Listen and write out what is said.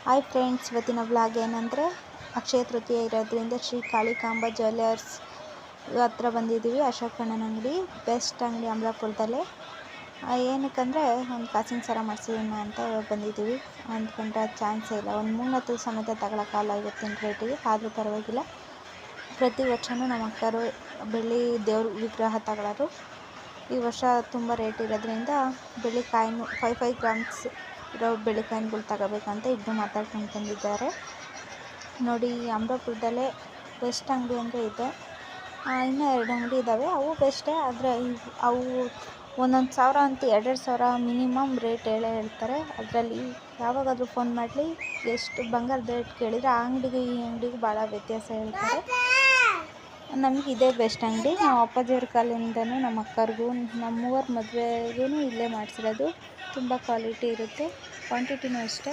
Hi friends, ಇವತ್ತಿನ vlog ಏನಂದರೆ ಅಕ್ಷಯ ತೃತೀಯ ಇರೋದ್ರಿಂದ ಶ್ರೀ ಕಾಳಿಕಾಂಬಾ ಜ್ಯುವೆಲ್ಲರ್ಸ್ ಹತ್ರ ಬಂದಿದ್ದೀವಿ. ಅಶೋಕಣ್ಣನ ಅಂಗಡಿ, ಬೆಸ್ಟ್ ಅಂಗಡಿ ಅಮಲಾಪುರದಲ್ಲೇ. ಏನಕ್ಕಂದರೆ ಒಂದು ಕಾಸಿನ ಸರ ಮಾಡಿಸೋಣ ಅಂತ ಬಂದಿದ್ದೀವಿ. ಅಂದ್ಕೊಂಡ್ರೆ ಚಾನ್ಸೇ ಇಲ್ಲ, ಒಂದು 3 ಸಮೇತ ತಗೊಳಕ್ಕಾಗಲ್ಲ ಇವತ್ತಿನ ರೇಟಿಗೆ. ಆದರೂ ಪರವಾಗಿಲ್ಲ, ಪ್ರತಿ ವರ್ಷವೂ ನಮ್ಮ ಅಕ್ಕರು ಬೆಳ್ಳಿ ದೇವ್ರ ವಿಗ್ರಹ ತಗೊಳ್ಳೋರು. ಈ ವರ್ಷ ತುಂಬ ರೇಟ್ ಇರೋದ್ರಿಂದ ಬೆಳ್ಳಿ ಕಾಯಿನು 5 ಗ್ರಾಮ್ಸ್ ಇರೋ ಬೆಳ್ಳಿ ಕಾಯಿನ್ಗಳು ತಗೋಬೇಕಂತ ಇಬ್ಬರು ಮಾತಾಡ್ಕೊಂಡು ಬಂದಿದ್ದಾರೆ. ನೋಡಿ, ಅಮರಾಪುರದಲ್ಲೇ ಬೆಸ್ಟ್ ಅಂಗಡಿ ಅಂದರೆ ಇದೆ. ಇನ್ನೂ 2 ಅಂಗಡಿ ಇದ್ದಾವೆ, ಅವು ಬೆಸ್ಟೇ. ಆದರೆ ಅವು 1,000 ಅಂತೂ 2,000 ಮಿನಿಮಮ್ ರೇಟ್ ಹೇಳ್ತಾರೆ. ಅದರಲ್ಲಿ ಯಾವಾಗಾದರೂ ಫೋನ್ ಮಾಡಲಿ, ಎಷ್ಟು ಬಂಗಾರದ ರೇಟ್ ಕೇಳಿದರೆ ಆ ಅಂಗಡಿಗೂ ಈ ಅಂಗಡಿಗೂ ಭಾಳ ವ್ಯತ್ಯಾಸ ಹೇಳ್ತಾರೆ. ನಮಗೆ ಇದೇ ಬೆಸ್ಟ್ ಅಂಗಡಿ. ನಾವು ಅಪ್ಪಾಜಿಯವ್ರ ಕಾಲಿಂದನೂ ನಮ್ಮ ಅಕ್ಕರಿಗೂ ನಮ್ಮ ಮೂವರ ಮದುವೆಗೂ ಇಲ್ಲೇ ಮಾಡಿಸಿರೋದು. ತುಂಬ ಕ್ವಾಲಿಟಿ ಇರುತ್ತೆ, ಕ್ವಾಂಟಿಟಿನೂ ಅಷ್ಟೇ.